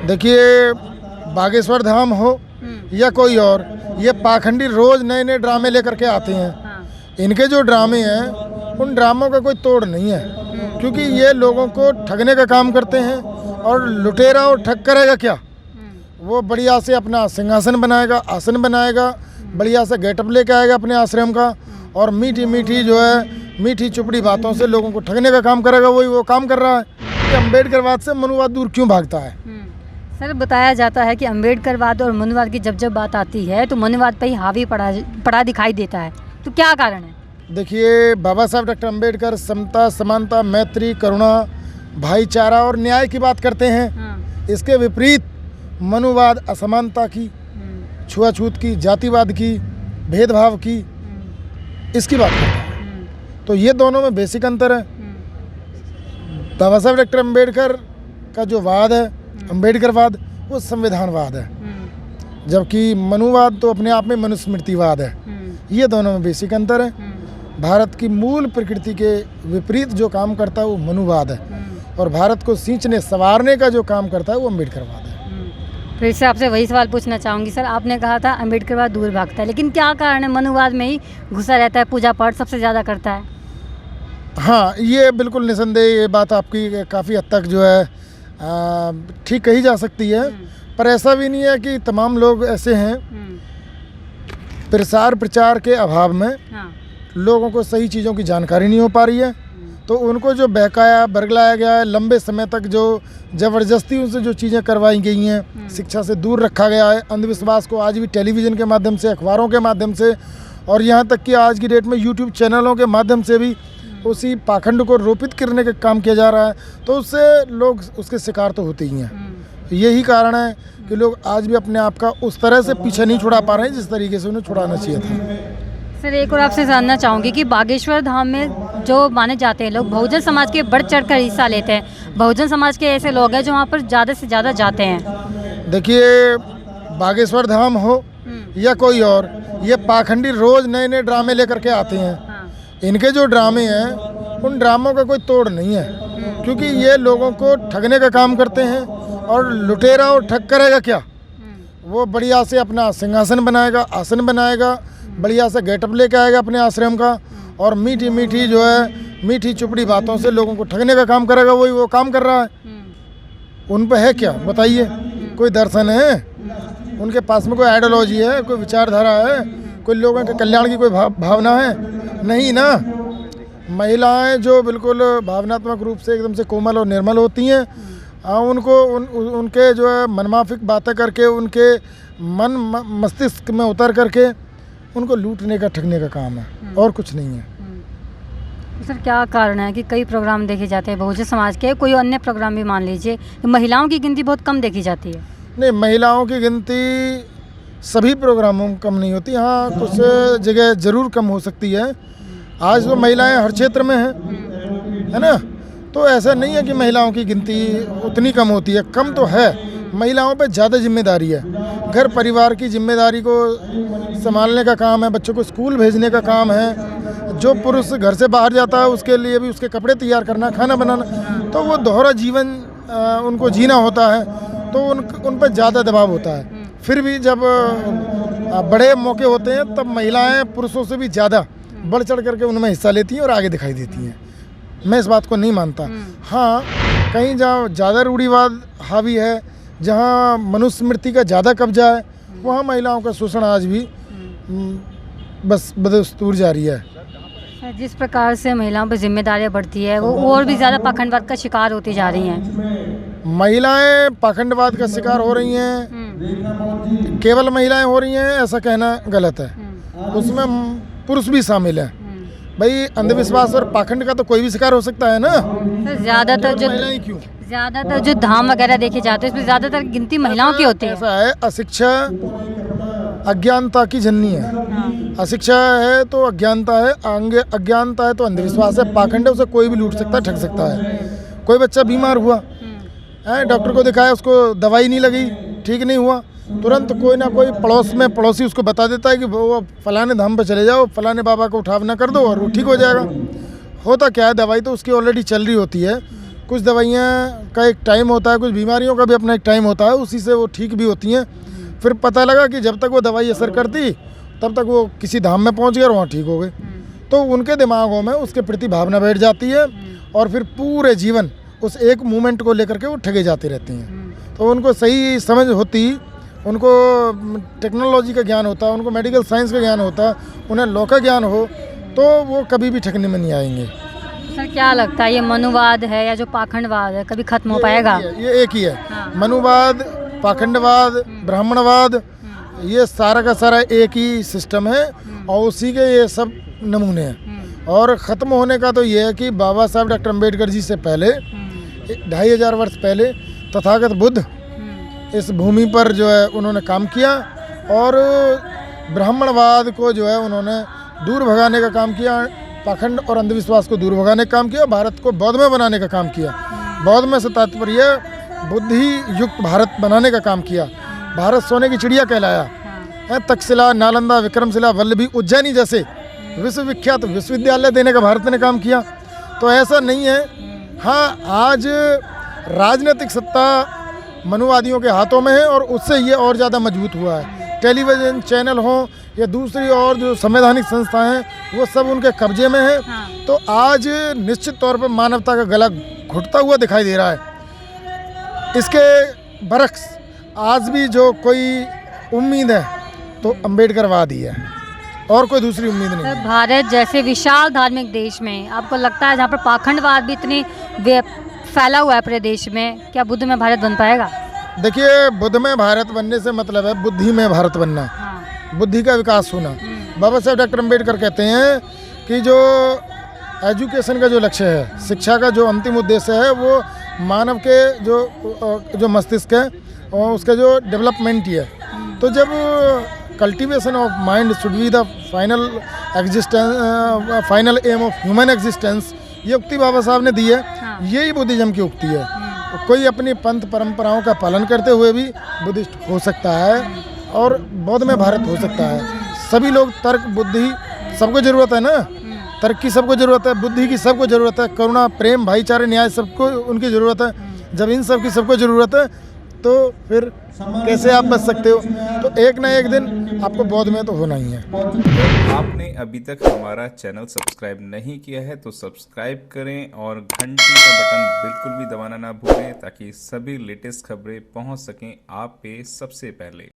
देखिए, बागेश्वर धाम हो या कोई और, ये पाखंडी रोज़ नए नए ड्रामे लेकर के आते हैं। हाँ। इनके जो ड्रामे हैं उन ड्रामों का कोई तोड़ नहीं है, क्योंकि ये लोगों को ठगने का काम करते हैं। और लुटेरा और ठग करेगा क्या? वो बढ़िया से अपना सिंहासन बनाएगा, आसन बनाएगा, बढ़िया से गेटअप लेके आएगा अपने आश्रम का, और मीठी मीठी जो है मीठी चुपड़ी बातों से लोगों को ठगने का काम करेगा। वही वो काम कर रहा है कि अम्बेडकरवाद से मनुवाद दूर क्यों भागता है। सर, बताया जाता है कि अम्बेडकरवाद और मनुवाद की जब जब बात आती है तो मनुवाद पर ही हावी पड़ा दिखाई देता है, तो क्या कारण है? देखिए, बाबा साहब डॉक्टर अम्बेडकर समता, समानता, मैत्री, करुणा, भाईचारा और न्याय की बात करते हैं। इसके विपरीत मनुवाद असमानता की, छुआछूत की, जातिवाद की, भेदभाव की, इसकी बात करता है। तो ये दोनों में बेसिक अंतर है। बाबा साहब डॉक्टर अम्बेडकर का जो वाद है, अम्बेडकरवाद, वो संविधानवाद है, जबकि मनुवाद तो अपने आप में मनुस्मृतिवाद है। ये दोनों में बेसिक अंतर है। भारत की मूल प्रकृति के विपरीत जो काम करता है वो मनुवाद है, और भारत को सींचने संवारने का जो काम करता है वो अम्बेडकरवाद है। फिर से आपसे वही सवाल पूछना चाहूँगी सर, आपने कहा था अम्बेडकरवाद दूर भागता है, लेकिन क्या कारण है मनुवाद में ही घुसा रहता है, पूजा पाठ सबसे ज़्यादा करता है? हाँ, ये बिल्कुल निसंदेह ये बात आपकी काफ़ी हद तक जो है ठीक कही जा सकती है, पर ऐसा भी नहीं है कि तमाम लोग ऐसे हैं। प्रसार प्रचार के अभाव में लोगों को सही चीज़ों की जानकारी नहीं हो पा रही है, तो उनको जो बहकाया बरगलाया गया है, लंबे समय तक जो ज़बरदस्ती उनसे जो चीज़ें करवाई गई हैं, शिक्षा से दूर रखा गया है, अंधविश्वास को आज भी टेलीविज़न के माध्यम से, अखबारों के माध्यम से, और यहाँ तक कि आज की डेट में यूट्यूब चैनलों के माध्यम से भी उसी पाखंड को रोपित करने का काम किया जा रहा है, तो उससे लोग उसके शिकार तो होते ही हैं। यही कारण है कि लोग आज भी अपने आप का उस तरह से पीछे नहीं छुड़ा पा रहे हैं जिस तरीके से उन्हें छुड़ाना चाहिए था। सर, एक और आपसे जानना चाहूँगी कि बागेश्वर धाम में जो माने जाते हैं लोग बहुजन समाज के बढ़ चढ़ कर हिस्सा लेते हैं, बहुजन समाज के ऐसे लोग हैं जो वहाँ पर ज़्यादा से ज़्यादा जाते हैं। देखिए, बागेश्वर धाम हो या कोई और, ये पाखंडी रोज़ नए नए ड्रामे लेकर के आते हैं। इनके जो ड्रामे हैं उन ड्रामों का कोई तोड़ नहीं है, क्योंकि ये लोगों को ठगने का काम करते हैं। और लुटेरा और ठग करेगा क्या? वो बढ़िया से अपना सिंहासन बनाएगा, आसन बनाएगा, बढ़िया से गेटअप लेके आएगा अपने आश्रम का, और मीठी मीठी जो है मीठी चुपड़ी बातों से लोगों को ठगने का काम करेगा। वही वो काम कर रहा है। उन पे है क्या, बताइए? कोई दर्शन है उनके पास में? कोई आइडियोलॉजी है? कोई विचारधारा है? कोई लोगों के कल्याण की कोई भावना है? नहीं ना। महिलाएं जो बिल्कुल भावनात्मक रूप से एकदम से कोमल और निर्मल होती हैं, उनको उनके जो है मनमाफिक बातें करके, उनके मस्तिष्क में उतर करके उनको लूटने का, ठगने का काम है, और कुछ नहीं है। सर, क्या कारण है कि कई प्रोग्राम देखे जाते हैं बहुजन समाज के, कोई अन्य प्रोग्राम भी मान लीजिए, महिलाओं की गिनती बहुत कम देखी जाती है? नहीं, महिलाओं की गिनती सभी प्रोग्रामों में कम नहीं होती। हाँ, कुछ जगह ज़रूर कम हो सकती है। आज तो महिलाएं हर क्षेत्र में हैं, है ना? तो ऐसा नहीं है कि महिलाओं की गिनती उतनी कम होती है, कम तो है। महिलाओं पे ज़्यादा जिम्मेदारी है, घर परिवार की जिम्मेदारी को संभालने का काम है, बच्चों को स्कूल भेजने का काम है। जो पुरुष घर से बाहर जाता है उसके लिए भी उसके कपड़े तैयार करना, खाना बनाना, तो वो दोहरा जीवन उनको जीना होता है, तो उन पर ज़्यादा दबाव होता है। फिर भी जब बड़े मौके होते हैं तब महिलाएं पुरुषों से भी ज़्यादा बढ़ चढ़ करके उनमें हिस्सा लेती हैं और आगे दिखाई देती हैं। मैं इस बात को नहीं मानता। हाँ, कहीं जहाँ ज़्यादा रूढ़िवाद हावी है, जहाँ मनुस्मृति का ज़्यादा कब्जा है, वहाँ महिलाओं का शोषण आज भी बस बदस्तूर जारी है। जिस प्रकार से महिलाओं पर जिम्मेदारियाँ बढ़ती है, वो और भी ज़्यादा पाखंडवाद का शिकार होती जा रही हैं। महिलाएं पाखंडवाद का शिकार हो रही हैं, केवल महिलाएं हो रही हैं ऐसा कहना गलत है। उसमें पुरुष भी शामिल है। भाई, अंधविश्वास और पाखंड का तो कोई भी शिकार हो सकता है ना। ज़्यादातर जो धाम वगैरह देखे जाते हैं इसमें ज़्यादातर गिनती महिलाओं की होती है। ऐसा है, अशिक्षा अज्ञानता की जननी है। अशिक्षा है तो अज्ञानता है, अज्ञानता है तो अंधविश्वास है, पाखंड है, उसे कोई भी लूट सकता है, ठग सकता है। कोई बच्चा बीमार हुआ है, डॉक्टर को दिखाया, उसको दवाई नहीं लगी, ठीक नहीं हुआ, तुरंत कोई ना कोई पड़ोसी उसको बता देता है कि वो फलाने धाम पे चले जाओ, फलाने बाबा को उठावना कर दो और वो ठीक हो जाएगा। होता क्या है, दवाई तो उसकी ऑलरेडी चल रही होती है, कुछ दवाइयाँ का एक टाइम होता है, कुछ बीमारियों का भी अपना एक टाइम होता है, उसी से वो ठीक भी होती हैं। फिर पता लगा कि जब तक वो दवाई असर करती तब तक वो किसी धाम में पहुंच गए और वहाँ ठीक हो गए। तो उनके दिमागों में उसके प्रति भावना बैठ जाती है और फिर पूरे जीवन उस एक मूवमेंट को लेकर के वो ठगे जाती रहती हैं। तो उनको सही समझ होती, उनको टेक्नोलॉजी का ज्ञान होता, उनको मेडिकल साइंस का ज्ञान होता, उन्हें लॉ का ज्ञान हो, तो वो कभी भी ठगने में नहीं आएंगे। सर क्या लगता है ये मनुवाद है या जो पाखंडवाद है कभी खत्म हो पाएगा? ये एक ही है। हाँ। मनुवाद, पाखंडवाद, ब्राह्मणवाद, ये सारा का सारा एक ही सिस्टम है और उसी के ये सब नमूने हैं। और ख़त्म होने का तो ये है कि बाबा साहब डॉक्टर अम्बेडकर जी से पहले 2500 वर्ष पहले तथागत बुद्ध इस भूमि पर जो है उन्होंने काम किया और ब्राह्मणवाद को जो है उन्होंने दूर भगाने का काम किया, पाखंड और अंधविश्वास को दूर भगाने का काम किया, भारत को बौद्धमय बनाने का काम किया। बौद्धमय से तात्पर्य बुद्धि युक्त भारत बनाने का काम किया। भारत सोने की चिड़िया कहलाया है। तक्षशिला, नालंदा, विक्रमशिला, वल्लभी, उज्जैनी जैसे विश्वविख्यात विश्वविद्यालय देने का भारत ने काम किया। तो ऐसा नहीं है। हाँ, आज राजनीतिक सत्ता मनुवादियों के हाथों में है और उससे ये और ज़्यादा मजबूत हुआ है। टेलीविज़न चैनल हों या दूसरी और जो संवैधानिक संस्थाएं हैं वो सब उनके कब्जे में है। तो आज निश्चित तौर पर मानवता का गला घुटता हुआ दिखाई दे रहा है। इसके बरक्स आज भी जो कोई उम्मीद है तो अम्बेडकरवाद ही है और कोई दूसरी उम्मीद नहीं है। भारत जैसे विशाल धार्मिक देश में आपको लगता है जहाँ पर पाखंडवाद भी इतनी फैला हुआ है पूरे देश में, क्या बुद्ध में भारत बन पाएगा? देखिए, बुद्ध में भारत बनने से मतलब है बुद्धि में भारत बनना, बुद्धि का विकास होना। बाबा साहब डॉक्टर अम्बेडकर कहते हैं कि जो एजुकेशन का जो लक्ष्य है, शिक्षा का जो अंतिम उद्देश्य है, वो मानव के जो मस्तिष्क है और उसका जो डेवलपमेंट ही है। तो जब cultivation of mind should be the final existence, final aim of human existence, ये उक्ति बाबा साहब ने दी है। यही बुद्धिज्म की उक्ति है। कोई अपनी पंथ परंपराओं का पालन करते हुए भी बुद्धिस्ट हो सकता है और बौद्ध में भारत हो सकता है। सभी लोग तर्क, बुद्धि, सबको ज़रूरत है ना, तर्क की सबको ज़रूरत है, बुद्धि की सबको ज़रूरत है, करुणा, प्रेम, भाईचारे, न्याय सबको उनकी ज़रूरत है। जब इन सब की सबको ज़रूरत है तो फिर कैसे आप बच सकते हो? तो एक ना एक दिन आपको बौद्ध में तो होना ही है। आपने अभी तक हमारा चैनल सब्सक्राइब नहीं किया है तो सब्सक्राइब करें और घंटी का बटन बिल्कुल भी दबाना ना भूलें ताकि सभी लेटेस्ट खबरें पहुंच सकें आप पे सबसे पहले।